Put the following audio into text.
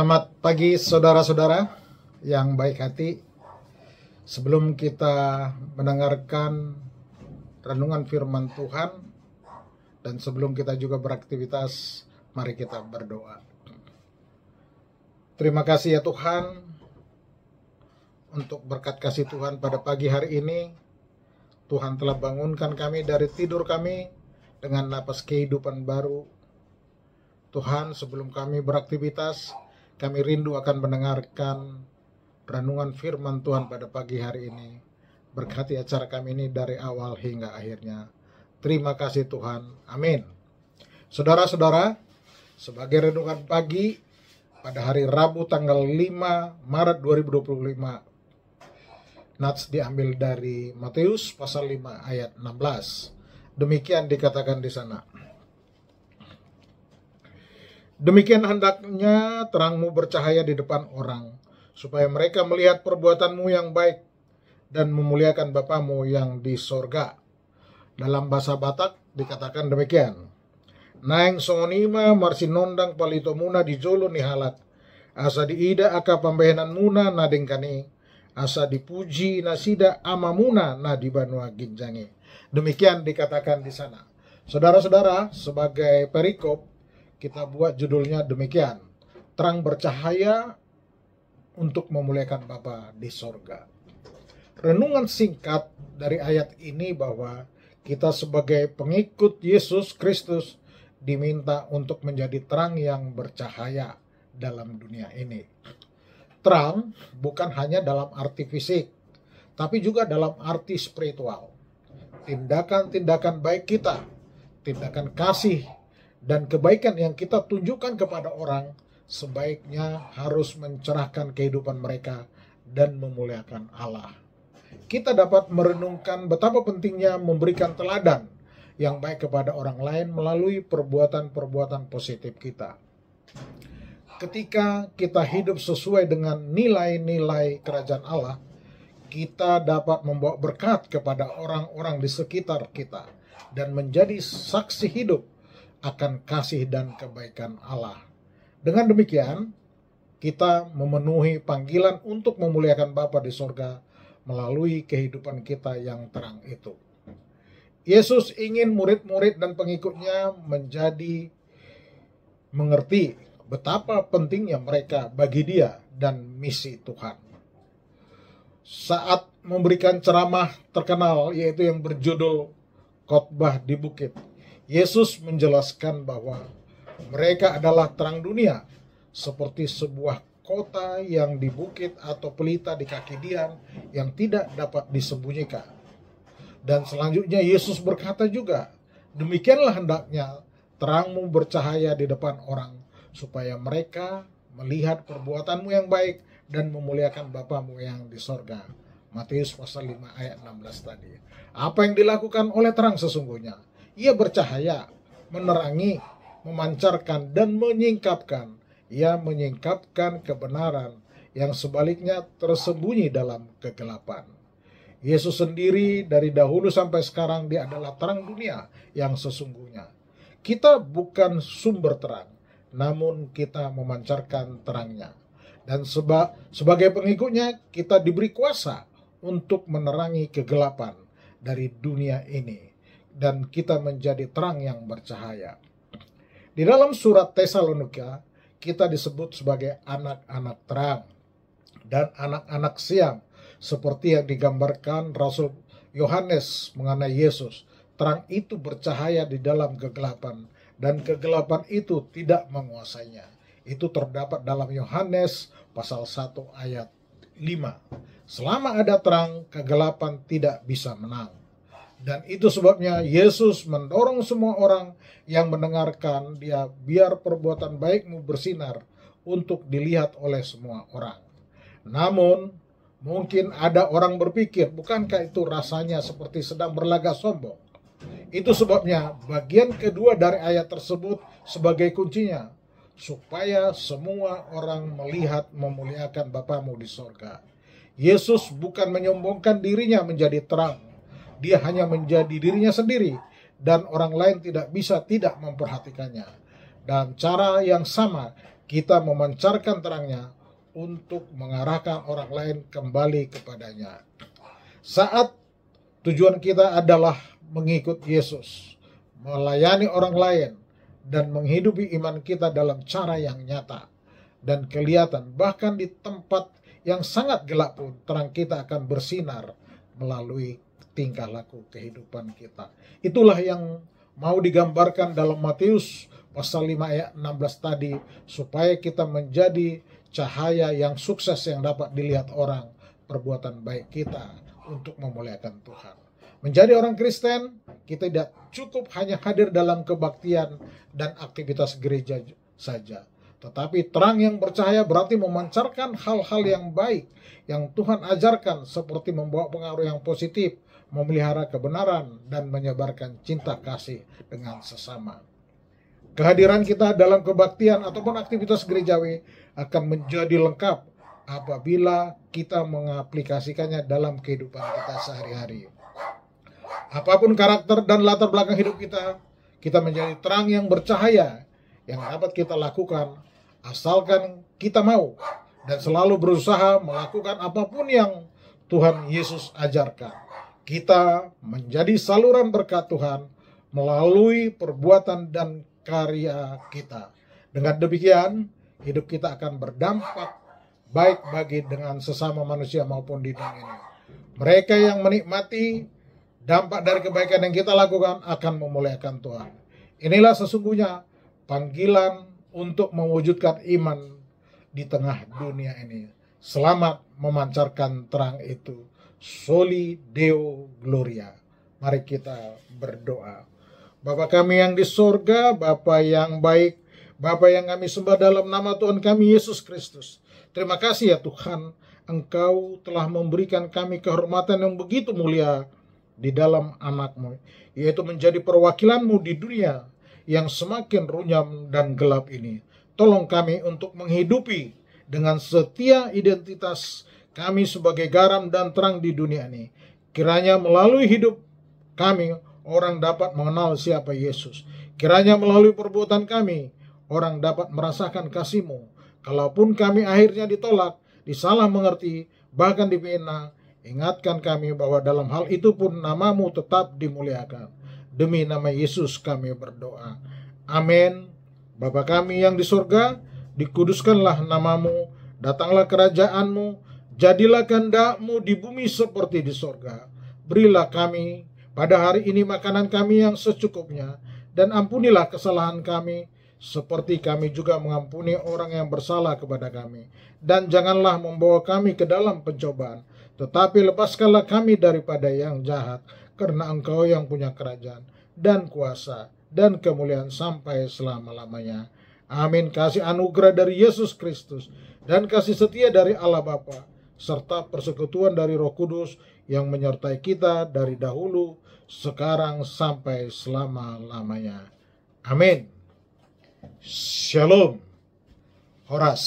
Selamat pagi saudara-saudara yang baik hati. Sebelum kita mendengarkan renungan firman Tuhan dan sebelum kita juga beraktivitas, mari kita berdoa. Terima kasih ya Tuhan untuk berkat kasih Tuhan pada pagi hari ini. Tuhan telah bangunkan kami dari tidur kami dengan napas kehidupan baru. Tuhan, sebelum kami beraktivitas, kami rindu akan mendengarkan renungan firman Tuhan pada pagi hari ini. Berkati acara kami ini dari awal hingga akhirnya. Terima kasih Tuhan. Amin. Saudara-saudara, sebagai renungan pagi pada hari Rabu tanggal 5 Maret 2025, nats diambil dari Matius pasal 5 ayat 16. Demikian dikatakan di sana. Demikian hendaknya terangmu bercahaya di depan orang, supaya mereka melihat perbuatanmu yang baik dan memuliakan Bapamu yang di sorga. Dalam bahasa Batak dikatakan demikian. Naeng songonima marsinondang palitomuna di jolo ni halak, asa diida aka pambehenan muna nadengkani, asa dipuji nasida amamuna na di banua ginjangi. Demikian dikatakan di sana. Saudara-saudara, sebagai perikop kita buat judulnya demikian, terang bercahaya untuk memuliakan Bapa di sorga. Renungan singkat dari ayat ini bahwa kita sebagai pengikut Yesus Kristus diminta untuk menjadi terang yang bercahaya dalam dunia ini. Terang bukan hanya dalam arti fisik, tapi juga dalam arti spiritual. Tindakan-tindakan baik kita, tindakan kasih, dan kebaikan yang kita tunjukkan kepada orang sebaiknya harus mencerahkan kehidupan mereka dan memuliakan Allah. Kita dapat merenungkan betapa pentingnya memberikan teladan yang baik kepada orang lain melalui perbuatan-perbuatan positif kita. Ketika kita hidup sesuai dengan nilai-nilai kerajaan Allah, kita dapat membawa berkat kepada orang-orang di sekitar kita dan menjadi saksi hidup akan kasih dan kebaikan Allah. Dengan demikian, kita memenuhi panggilan untuk memuliakan Bapa di sorga melalui kehidupan kita yang terang itu. Yesus ingin murid-murid dan pengikutnya menjadi mengerti betapa pentingnya mereka bagi Dia dan misi Tuhan. Saat memberikan ceramah terkenal, yaitu yang berjudul Khotbah di Bukit, Yesus menjelaskan bahwa mereka adalah terang dunia, seperti sebuah kota yang di bukit atau pelita di kaki dian yang tidak dapat disembunyikan. Dan selanjutnya Yesus berkata juga, demikianlah hendaknya terangmu bercahaya di depan orang, supaya mereka melihat perbuatanmu yang baik dan memuliakan Bapamu yang di sorga. Matius pasal 5 ayat 16 tadi. Apa yang dilakukan oleh terang sesungguhnya? Ia bercahaya, menerangi, memancarkan, dan menyingkapkan. Ia menyingkapkan kebenaran yang sebaliknya tersembunyi dalam kegelapan. Yesus sendiri dari dahulu sampai sekarang Dia adalah terang dunia yang sesungguhnya. Kita bukan sumber terang, namun kita memancarkan terangnya. Dan sebagai pengikutnya kita diberi kuasa untuk menerangi kegelapan dari dunia ini. Dan kita menjadi terang yang bercahaya. Di dalam surat Tesalonika, kita disebut sebagai anak-anak terang dan anak-anak siang, seperti yang digambarkan Rasul Yohanes mengenai Yesus. Terang itu bercahaya di dalam kegelapan, dan kegelapan itu tidak menguasainya. Itu terdapat dalam Yohanes pasal 1 ayat 5. Selama ada terang, kegelapan tidak bisa menang. Dan itu sebabnya Yesus mendorong semua orang yang mendengarkan Dia biar perbuatan baikmu bersinar untuk dilihat oleh semua orang. Namun, mungkin ada orang berpikir, bukankah itu rasanya seperti sedang berlagak sombong? Itu sebabnya bagian kedua dari ayat tersebut sebagai kuncinya, supaya semua orang melihat memuliakan Bapamu di sorga. Yesus bukan menyombongkan dirinya menjadi terang. Dia hanya menjadi dirinya sendiri dan orang lain tidak bisa tidak memperhatikannya. Dan cara yang sama kita memancarkan terangnya untuk mengarahkan orang lain kembali kepadanya. Saat tujuan kita adalah mengikut Yesus, melayani orang lain, dan menghidupi iman kita dalam cara yang nyata dan kelihatan, bahkan di tempat yang sangat gelap pun terang kita akan bersinar melalui tingkah laku kehidupan kita. Itulah yang mau digambarkan dalam Matius pasal 5 ayat 16 tadi, supaya kita menjadi cahaya yang sukses yang dapat dilihat orang, perbuatan baik kita untuk memuliakan Tuhan. Menjadi orang Kristen, kita tidak cukup hanya hadir dalam kebaktian dan aktivitas gereja saja. Tetapi terang yang bercahaya berarti memancarkan hal-hal yang baik yang Tuhan ajarkan, seperti membawa pengaruh yang positif, memelihara kebenaran, dan menyebarkan cinta kasih dengan sesama. Kehadiran kita dalam kebaktian ataupun aktivitas gerejawi akan menjadi lengkap apabila kita mengaplikasikannya dalam kehidupan kita sehari-hari. Apapun karakter dan latar belakang hidup kita, kita menjadi terang yang bercahaya yang dapat kita lakukan asalkan kita mau dan selalu berusaha melakukan apapun yang Tuhan Yesus ajarkan. Kita menjadi saluran berkat Tuhan melalui perbuatan dan karya kita. Dengan demikian, hidup kita akan berdampak baik bagi dengan sesama manusia maupun di dunia ini. Mereka yang menikmati dampak dari kebaikan yang kita lakukan akan memuliakan Tuhan. Inilah sesungguhnya panggilan untuk mewujudkan iman di tengah dunia ini. Selamat memancarkan terang itu. Soli Deo Gloria. Mari kita berdoa. Bapa kami yang di sorga, Bapa yang baik, Bapa yang kami sembah dalam nama Tuhan kami Yesus Kristus. Terima kasih ya Tuhan, Engkau telah memberikan kami kehormatan yang begitu mulia di dalam anak-Mu, yaitu menjadi perwakilan-Mu di dunia yang semakin runyam dan gelap ini. Tolong kami untuk menghidupi dengan setia identitas kami sebagai garam dan terang di dunia ini. Kiranya melalui hidup kami, orang dapat mengenal siapa Yesus. Kiranya melalui perbuatan kami, orang dapat merasakan kasih-Mu. Kalaupun kami akhirnya ditolak, disalah mengerti, bahkan dihina, ingatkan kami bahwa dalam hal itu pun nama-Mu tetap dimuliakan. Demi nama Yesus kami berdoa. Amin. Bapa kami yang di surga, dikuduskanlah nama-Mu, datanglah kerajaan-Mu, jadilah kehendak-Mu di bumi seperti di surga. Berilah kami pada hari ini makanan kami yang secukupnya, dan ampunilah kesalahan kami, seperti kami juga mengampuni orang yang bersalah kepada kami. Dan janganlah membawa kami ke dalam pencobaan, tetapi lepaskanlah kami daripada yang jahat, karena Engkau yang punya kerajaan, dan kuasa, dan kemuliaan sampai selama-lamanya. Amin. Kasih anugerah dari Yesus Kristus, dan kasih setia dari Allah Bapa, serta persekutuan dari Roh Kudus, yang menyertai kita dari dahulu, sekarang sampai selama-lamanya. Amin. Shalom. Horas.